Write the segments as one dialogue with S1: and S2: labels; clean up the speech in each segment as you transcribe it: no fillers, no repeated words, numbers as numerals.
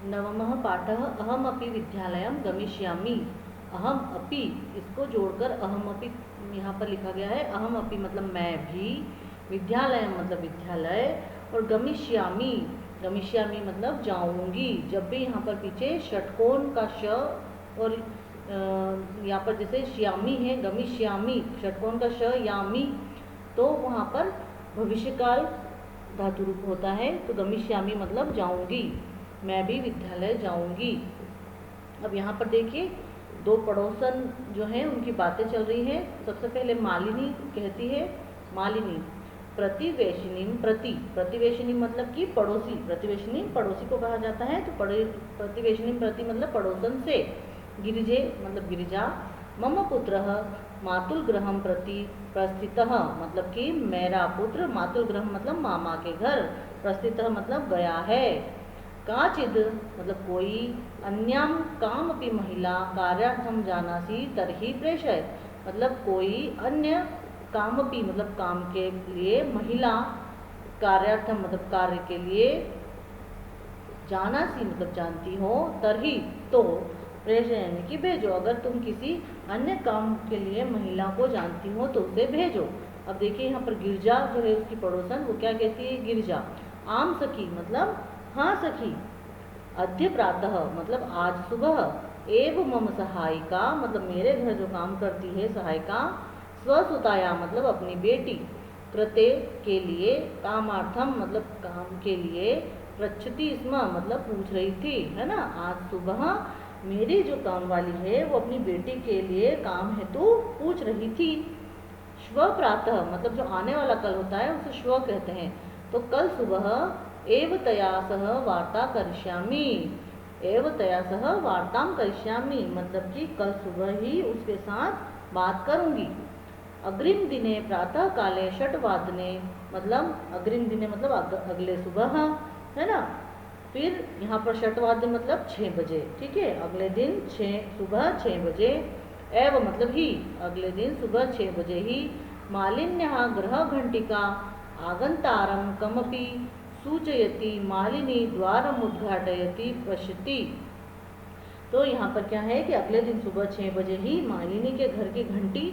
S1: नवमः पाठः अहमपि विद्यालयं गमिष्यामि। अहम अपि, इसको जोड़कर अहम अपि यहाँ पर लिखा गया है। अहम अपि मतलब मैं भी, विद्यालयम मतलब विद्यालय, और गमिष्यामि, गमिष्यामि मतलब जाऊंगी। जब भी यहाँ पर पीछे षटकोण का श और यहाँ पर जैसे श्यामी है, गमिष्यामि, षटकोण का श यामी, तो वहाँ पर भविष्यकाल धातु रूप होता है। तो गमिष्यामि मतलब जाऊंगी, मैं भी विद्यालय जाऊंगी। अब यहाँ पर देखिए दो पड़ोसन जो हैं उनकी बातें चल रही है। सबसे पहले मालिनी कहती है, मालिनी प्रतिवेशिनी, प्रतिवेशिनी मतलब कि पड़ोसी, प्रतिवेशिनी पड़ोसी को कहा जाता है। तो प्रतिवेशिनी प्रति मतलब पड़ोसन से। गिरिजे मतलब गिरिजा, मम पुत्रः मातुल गृहं प्रति प्रस्थितः मतलब कि मेरा पुत्र मातुल गृह मतलब मामा के घर, प्रस्थितः मतलब गया है। काचिद मतलब कोई, अन्याम काम अपि महिला कार्यार्थम जानासी तरही प्रेषय मतलब कोई अन्य काम अपि मतलब काम के लिए, महिला कार्यार्थम मतलब कार्य के लिए, जानासी मतलब जानती हो, तरही तो, प्रेषय यानी कि भेजो। अगर तुम किसी अन्य काम के लिए महिला को जानती हो तो उसे भेजो। अब देखिए यहाँ पर गिरजा जो है उसकी पड़ोसन, वो क्या कहती है, गिरजा। आम सखी मतलब हाँ सखी, अद्य प्रातः मतलब आज सुबह, एव मम सहायिका मतलब मेरे घर जो काम करती है सहायिका, स्वसुताया मतलब अपनी बेटी, कृते के लिए, कामार्थम मतलब काम के लिए, पृच्छति स्म मतलब पूछ रही थी, है ना। आज सुबह मेरी जो काम वाली है वो अपनी बेटी के लिए काम हेतु पूछ रही थी। श्व प्रातः मतलब जो आने वाला कल होता है उसे श्व कहते हैं। तो कल सुबह एव तया सह वार्ता करिष्यामि, एव तया सह वार्ताम करिष्यामि मतलब कि कल सुबह ही उसके साथ बात करूंगी। अग्रिम दिने प्रातः काले षटवादने मतलब अग्रिम दिने मतलब अगले सुबह, है ना। फिर यहाँ पर षटवाद्य मतलब 6 बजे, ठीक है। अगले दिन सुबह 6 बजे, एव मतलब ही, अगले दिन सुबह 6 बजे ही, मालिन्यः गृह घंटिका आगंतारम कमपि सूचयति, मालिनी द्वारम उद्घाटयति पश्यति। तो यहाँ पर क्या है कि अगले दिन सुबह 6 बजे ही मालिनी के घर की घंटी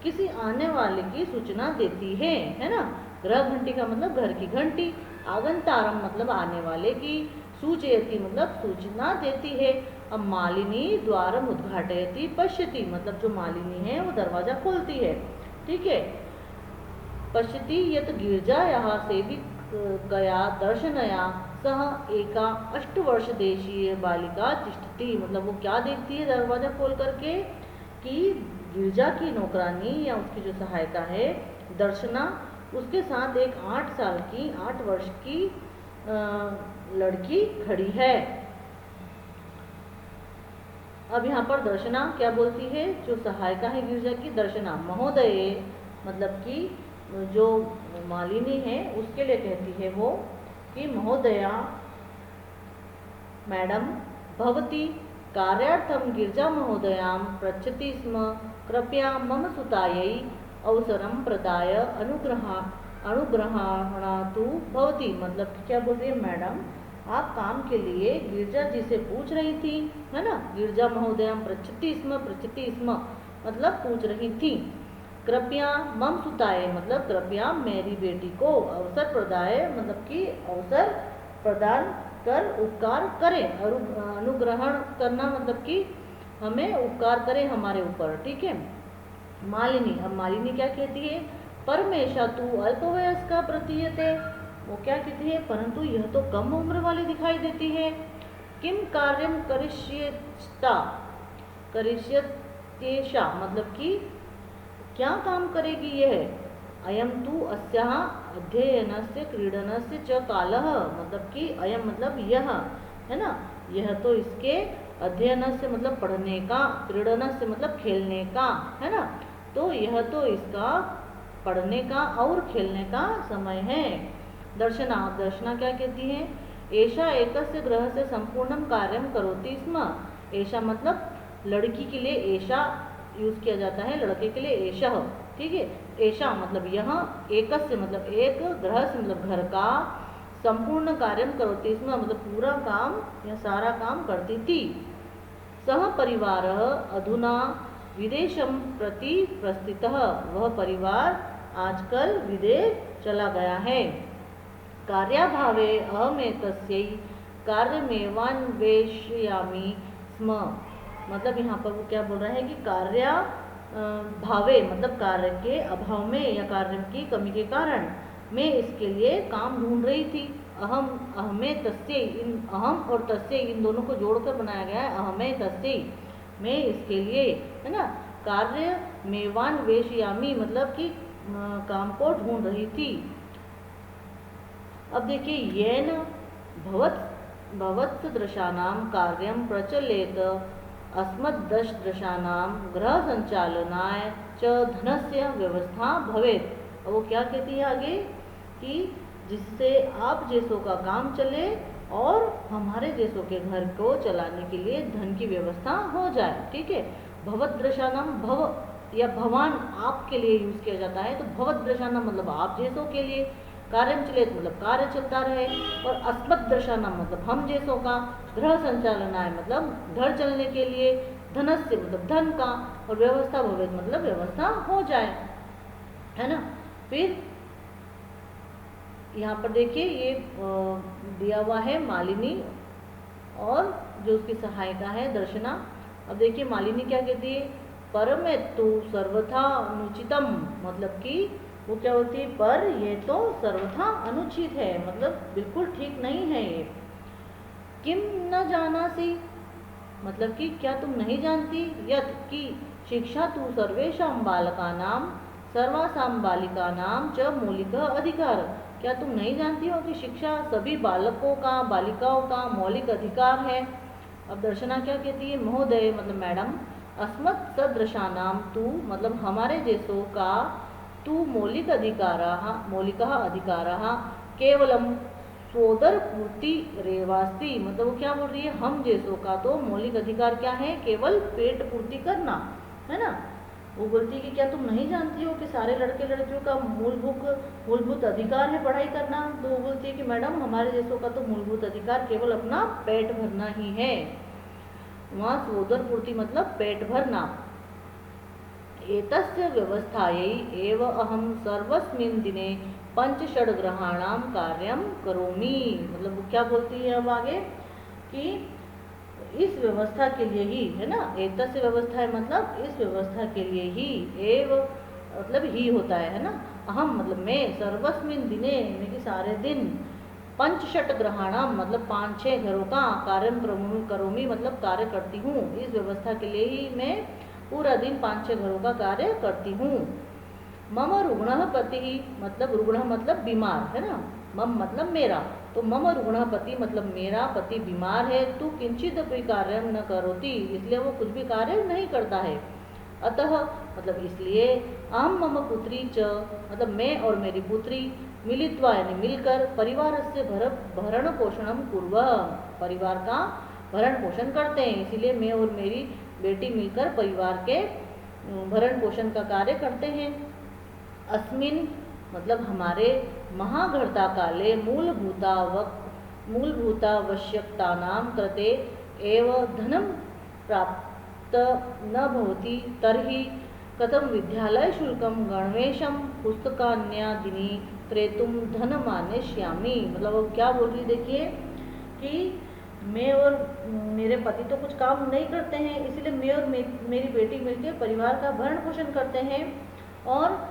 S1: किसी आने वाले की सूचना देती है ना। गृह घंटी का मतलब घर की घंटी, आगंतारम मतलब आने वाले की, सूचयति मतलब सूचना देती है। अब मालिनी द्वारम उद्घाटयति पश्यति मतलब जो मालिनी है वो दरवाजा खोलती है, ठीक है। पश्यति यत गिरजायाः सेविकया दर्शनया सह एका 8 वर्ष देशीय बालिका तिष्ठति मतलब वो क्या देखती है दरवाजा खोल करके, कि गिरजा की नौकरानी या उसकी जो सहायिका है दर्शना, उसके साथ एक 8 वर्ष की लड़की खड़ी है। अब यहाँ पर दर्शना क्या बोलती है, जो सहायिका है गिरजा की, दर्शना महोदय मतलब कि जो मालिनी है उसके लिए कहती है वो कि महोदया मैडम, भवती कार्यार्थम गिरजा महोदयां पृच्छति स्म, कृपया मम सुतायै अवसरम प्रदाय अनुग्रहाणातु भवती मतलब क्या बोल रही है, मैडम आप काम के लिए गिरजा जी से पूछ रही थी, है ना। गिरजा महोदयां पृच्छति स्म मतलब पूछ रही थी। कृपया मम सुताय मतलब कृपया मेरी बेटी को, अवसर प्रदाय मतलब कि अवसर प्रदान कर, उपकार करें, और अनुग्रहण करना मतलब कि हमें उपकार करें हमारे ऊपर, ठीक है। मालिनी, अब मालिनी क्या कहती है, परमेशा तू अल्पवयस्का प्रतीयते, वो क्या कहती है, परंतु यह तो कम उम्र वाली दिखाई देती है। किम कार्यम करिष्यत्येषा मतलब कि क्या काम करेगी यह, अयम तु अस्याः अध्ययनस्य क्रीडनस्य च कालः मतलब कि अयम मतलब यह, है ना, यह तो इसके अध्ययन से मतलब पढ़ने का, क्रीडन से मतलब खेलने का, है ना। तो यह तो इसका पढ़ने का और खेलने का समय है। दर्शना, दर्शना क्या कहती है, एषा एकस्य गृह से संपूर्णम कार्यम करोति स्म, एषा मतलब लड़की के लिए एषा यूज किया जाता है, लड़के के लिए एषा, ठीक है। एषा मतलब यह, एकस्य मतलब एक, ग्रह से मतलब घर का, संपूर्ण कार्यम करोति स्म, मतलब पूरा काम या सारा काम करती थी। सह परिवारः अधुना विदेशं प्रति प्रस्थितः, वह परिवार आजकल विदेश चला गया है। कार्याभावे अहमेतस्यै कार्यमेवान्वेषयामि स्म, मतलब यहाँ पर वो क्या बोल रहा है कि कार्य भावे मतलब कार्य के अभाव में या कार्य की कमी के कारण मैं इसके लिए काम ढूंढ रही थी। अहमे तस्यै, इन अहम और तस्यै इन दोनों को जोड़कर बनाया गया है। अहमे तस्यै, मैं इसके लिए, है ना, कार्य मेवान वेशयामी मतलब कि काम को ढूंढ रही थी। अब देखिए, येन भवत्सदृशानां कार्यं प्रचलेत अस्मद्दृशानां गृह संचालनाय च धनस्य व्यवस्था भवेत्। अब वो क्या कहती है आगे कि जिससे आप जैसों का काम चले और हमारे जैसों के घर को चलाने के लिए धन की व्यवस्था हो जाए। ठीक है, भवद्दृशानाम, भव या भवान आपके लिए यूज किया जाता है, तो भवद्दृशानाम मतलब आप जैसों के लिए, कार्यम चलेत मतलब कार्य चलता रहे, और अस्मद्दृशानाम मतलब हम जैसों का, गृह संचालनाय मतलब घर चलने के लिए, धनस्य मतलब धन का, और व्यवस्था भवेत मतलब व्यवस्था हो जाए, है ना। फिर यहाँ पर देखिए ये दिया हुआ है मालिनी और जो उसकी सहायिका है दर्शना। अब देखिए मालिनी क्या कहती है, परमेतु सर्वथा अनुचितम, मतलब कि वो क्या होती है, पर ये तो सर्वथा अनुचित है, मतलब बिल्कुल ठीक नहीं है ये। किम न जानासी, मतलब कि क्या तुम नहीं जानती, यत् कि शिक्षा तु सर्वेषां बालकानां सर्वासां बालिकानां च मौलिकः अधिकार, क्या तुम नहीं जानती हो कि शिक्षा सभी बालकों का, बालिकाओं का मौलिक अधिकार है। अब दर्शना क्या कहती है, महोदय मतलब मैडम, अस्मत् सदृशानां तु मतलब हमारे जैसों का, तु मौलिक अधिकाराः केवलम सोदर पूर्ति रेवास्ति, मतलब वो क्या बोल रही है, हम जैसों का तो मौलिक अधिकार क्या है, केवल पेट पूर्ति करना, है ना। वो बोलती है कि क्या तुम नहीं जानती हो कि सारे लड़के लड़कियों का मूलभूत अधिकार है पढ़ाई करना। तो वो बोलती है कि मैडम हमारे जैसों का तो मूलभूत अधिकार केवल अपना पेट भरना ही है। वहाँ सोदर पूर्ति मतलब पेट भरना। एतस्य व्यवस्थायै एव अहं सर्वस्मिन् दिने 5 ग्रहाणां कार्यं करोमि, मतलब वो क्या बोलती है अब आगे कि इस व्यवस्था के लिए ही, है ना, एतस्य व्यवस्था है मतलब इस व्यवस्था के लिए ही, एव मतलब ही होता है ना, अहम मतलब मैं, सर्वस्मिन् दिने यानी कि सारे दिन, 5 ग्रहाणाम मतलब 5-6 घरों का कार्यं करोमि मतलब कार्य करती हूँ, इस व्यवस्था के लिए ही मैं पूरा दिन 5-6 घरों का कार्य करती हूँ। मम रुग्णः पतिः, मतलब रुग्णः मतलब बीमार, है ना, मम मतलब मेरा, तो मम रुग्णः पति मतलब मेरा पति बीमार है, तू किंचित कोई कार्य न करोति, इसलिए वो कुछ भी कार्य नहीं करता है। अतः मतलब इसलिए, अहम मम पुत्री च मतलब मैं और मेरी पुत्री, मिलित्वा यानी मिलकर, परिवारस्य भरण पोषणं कुर्वः, परिवार का भरण पोषण करते हैं, इसीलिए मैं और मेरी बेटी मिलकर परिवार के भरण पोषण का कार्य करते हैं। अस्मिन् मतलब हमारे, महाघर्ता काले मूलभूतावश्यकतानां कृते एव धनं प्राप्त न भवति, तर्हि कथं विद्यालयशुल्कं गणवेशं पुस्तकान्यादीनि क्रेतुं धनमानेष्यामि, मतलब वो क्या बोल रही, देखिए कि मैं और मेरे पति तो कुछ काम नहीं करते हैं, इसलिए मैं और मेरी बेटी मिलकर परिवार का भरण पोषण करते हैं। और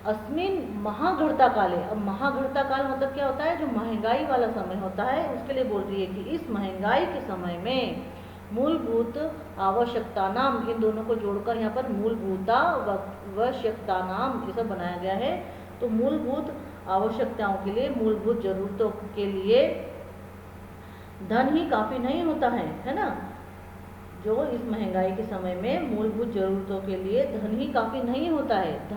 S1: अस्मिन महाघटता काले, अब महाघटता काल मतलब क्या होता है, जो महंगाई वाला समय होता है, उसके लिए बोल रही है कि इस महंगाई के समय में मूलभूत आवश्यकता नाम, इन दोनों को जोड़कर यहाँ पर मूलभूतावश्यकता नाम ये सब बनाया गया है। तो मूलभूत आवश्यकताओं के लिए, मूलभूत जरूरतों के लिए धन ही काफ़ी नहीं होता है ना। जो इस महंगाई के समय में मूलभूत जरूरतों के लिए धन ही काफ़ी नहीं होता है,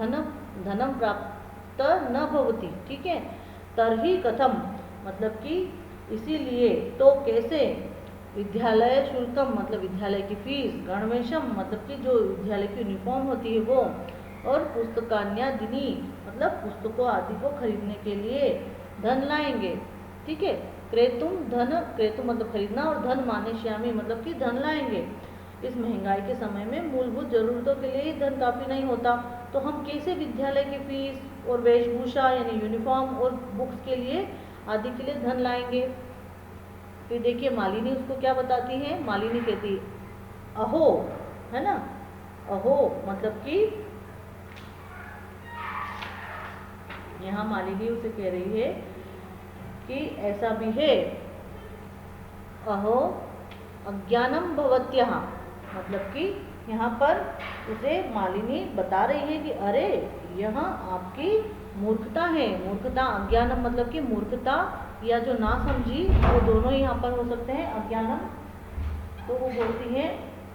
S1: धनम प्राप्त न भवति, ठीक है। तरही कथम मतलब कि इसीलिए, तो कैसे, विद्यालय शुल्कम मतलब विद्यालय की फीस, गणवेशम मतलब कि जो विद्यालय की यूनिफॉर्म होती है वो, और पुस्तकान्यादिनी मतलब पुस्तकों आदि को खरीदने के लिए धन लाएंगे। ठीक है। क्रेतुम धन, क्रेतुम मतलब खरीदना, और धन मानेष्यामि मतलब कि धन लाएंगे। इस महंगाई के समय में मूलभूत जरूरतों के लिए ही धन काफ़ी नहीं होता, तो हम कैसे विद्यालय की फीस और वेशभूषा यानी यूनिफॉर्म और बुक्स के लिए आदि के लिए धन लाएंगे। फिर देखिए मालिनी उसको क्या बताती है, मालिनी कहती अहो, है ना, अहो मतलब कि यहाँ मालिनी उसे कह रही है कि ऐसा भी है, अहो अज्ञानम भवत्यः, मतलब कि यहाँ पर उसे मालिनी बता रही है कि अरे यह आपकी मूर्खता है। मूर्खता, अज्ञानम मतलब कि मूर्खता या जो ना समझी, वो दोनों यहाँ पर हो सकते हैं, अज्ञानम। तो वो बोलती है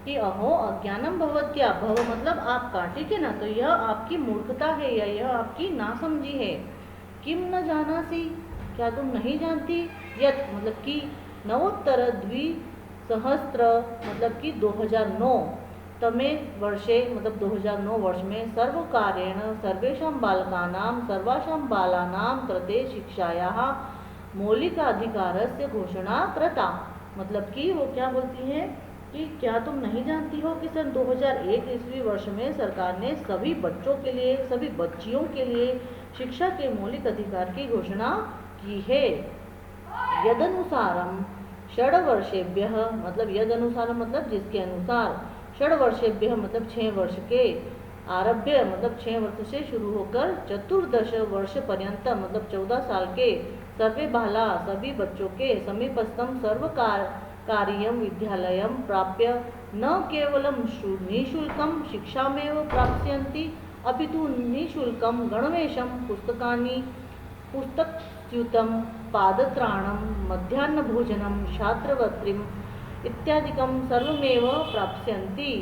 S1: कि अहो अज्ञानम भवत्या, भव मतलब आपका, ठीक है ना, तो यह आपकी मूर्खता है या यह आपकी नासमझी है। किम न जानासी, क्या तुम नहीं जानती, यत मतलब कि नवोत्तर द्विसहस्त्र मतलब कि 2009 तमे वर्षे मतलब 2009 वर्ष में सर्वकारेण सर्वेषां बालकानां सर्वासां बालानां कृते शिक्षायाः मौलिकाधिकारस्य घोषणा कृता। मतलब कि वो क्या बोलती है कि क्या तुम नहीं जानती हो कि सन 2001 ईस्वी वर्ष में सरकार ने सभी बच्चों के लिए, सभी बच्चियों के लिए शिक्षा के मौलिक अधिकार की घोषणा की है। यदनुसारम षड्वर्षेभ्यः मतलब यदनुसारम मतलब जिसके अनुसार, षड्वर्षेभ्यः मतलब 6 वर्ष के, आरभ्य मतलब 6 वर्ष से शुरू होकर, चतुर्दश वर्ष पर्यंत मतलब 14 साल के, सर्वे बाला सभी बच्चों के, समीपस्थम सर्वकारीयम विद्यालयम प्राप्य न केवलम निःशुल्कम शिक्षामेव प्राप्स्यन्ति अपितु निःशुल्कम गणवेशम पुस्तकानि पुस्तकस्यूतं पादत्राणं मध्याह्नभोजनं छात्रवृत्तिम इत्यादिकम सर्वमेव प्राप्स्यन्ति।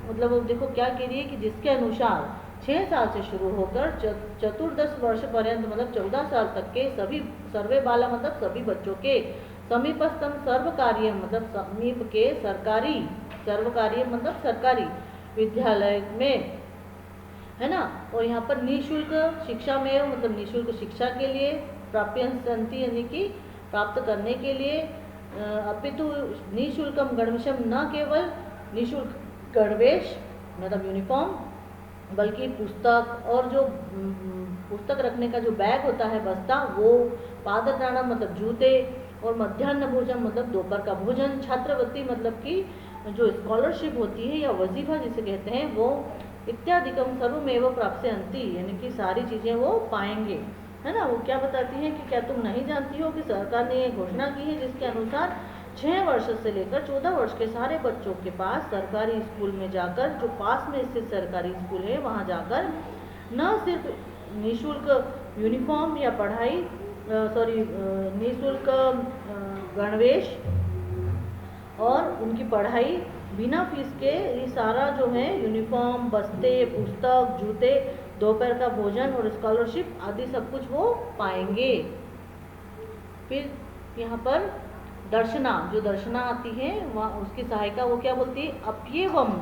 S1: मतलब वो देखो क्या कह रही है कि जिसके अनुसार 6 साल से शुरू होकर चतुर्दश वर्ष पर्यंत मतलब 14 साल तक के सभी, सर्वे बाला मतलब सभी बच्चों के, समीपस्थम सर्वकारीय मतलब समीप के सरकारी, सर्वकारीय मतलब सरकारी विद्यालय में, है ना, और यहाँ पर निःशुल्क शिक्षा में मतलब निःशुल्क शिक्षा के लिए, प्राप्यंति यानी कि प्राप्त करने के लिए, अपितु निःशुल्कम गणवेशम न केवल निःशुल्क गणवेश मतलब यूनिफॉर्म, बल्कि पुस्तक और जो पुस्तक रखने का जो बैग होता है बस्ता वो, पादत्राणम मतलब जूते, और मध्याह्न भोजन मतलब दोपहर का भोजन, छात्रवृत्ति मतलब कि जो स्कॉलरशिप होती है या वजीफा जिसे कहते हैं वो, इत्यादिकम सर्वमेव प्राप्स्यन्ति यानी कि सारी चीज़ें वो पाएंगे, है ना। वो क्या बताती है कि क्या तुम नहीं जानती हो कि सरकार ने ये घोषणा की है जिसके अनुसार 6 वर्ष से लेकर 14 वर्ष के सारे बच्चों के पास सरकारी स्कूल में जाकर, जो पास में स्थित सरकारी स्कूल है वहाँ जाकर न सिर्फ निःशुल्क यूनिफॉर्म या पढ़ाई, निःशुल्क गणवेश और उनकी पढ़ाई बिना फीस के, ये सारा जो है यूनिफॉर्म, बस्ते, पुस्तक, जूते, दोपहर का भोजन और स्कॉलरशिप आदि सब कुछ वो पाएंगे। फिर यहाँ पर दर्शना, जो दर्शना आती है वहाँ उसकी सहायिका वो क्या बोलती है, अप्येवम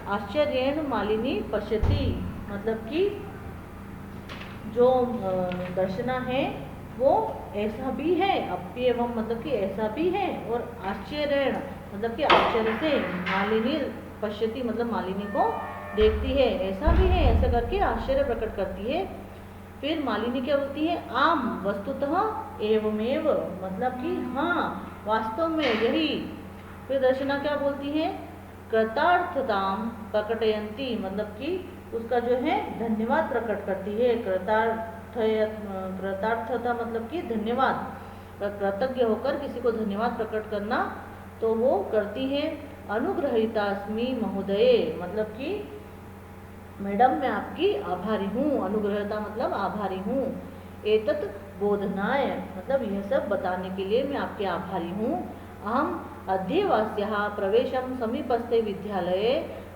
S1: आश्चर्येण मालिनी पश्यति, मतलब कि जो दर्शना है वो ऐसा भी है, अप्येवम मतलब कि ऐसा भी है, और आश्चर्येण मतलब कि आश्चर्य से, मालिनी पश्यति मतलब मालिनी को देखती है, ऐसा भी है, ऐसा करके आश्चर्य प्रकट करती है। फिर मालिनी क्या बोलती है, आम वस्तुतः एवमेव मतलब कि हाँ वास्तव में यही। फिर दर्शना क्या बोलती है, कृतार्थताम प्रकटयन्ति मतलब कि उसका जो है धन्यवाद प्रकट करती है। कृतार्थता मतलब कि धन्यवाद, कृतज्ञ होकर किसी को धन्यवाद प्रकट करना, तो वो करती है। अनुग्रहितास्मि महोदये मतलब कि मैडम मैं आपकी आभारी हूँ, अनुग्रहता मतलब आभारी हूँ। एतत् बोधनाय मतलब यह सब बताने के लिए मैं आपके आभारी हूँ। अहम अध्यवास्याः प्रवेशम समीपस्थे विद्यालये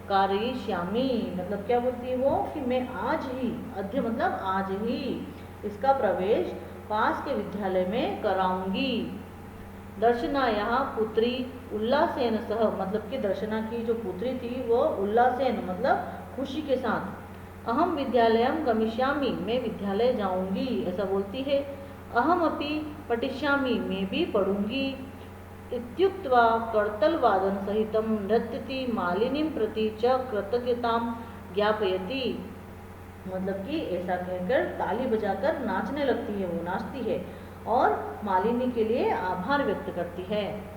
S1: कारयिष्यामि मतलब क्या बोलती है वो कि मैं आज ही, अध्य मतलब आज ही, इसका प्रवेश पास के विद्यालय में कराऊंगी। दर्शनायाः पुत्री उल्लासेन सह मतलब कि दर्शना की जो पुत्री थी वो उल्लासेन मतलब खुशी के साथ, अहम विद्यालयम गमिष्यामि मैं विद्यालय जाऊंगी ऐसा बोलती है। अहमपि पठिष्यामि, मैं भी पढ़ूंगी। इत्युक्त्वा करतलवादन सहितं नृत्यति मालिनीं प्रति च कृतज्ञतां ज्ञापयति। मतलब कि ऐसा कहकर ताली बजाकर नाचने लगती है, वो नाचती है और मालिनी के लिए आभार व्यक्त करती है।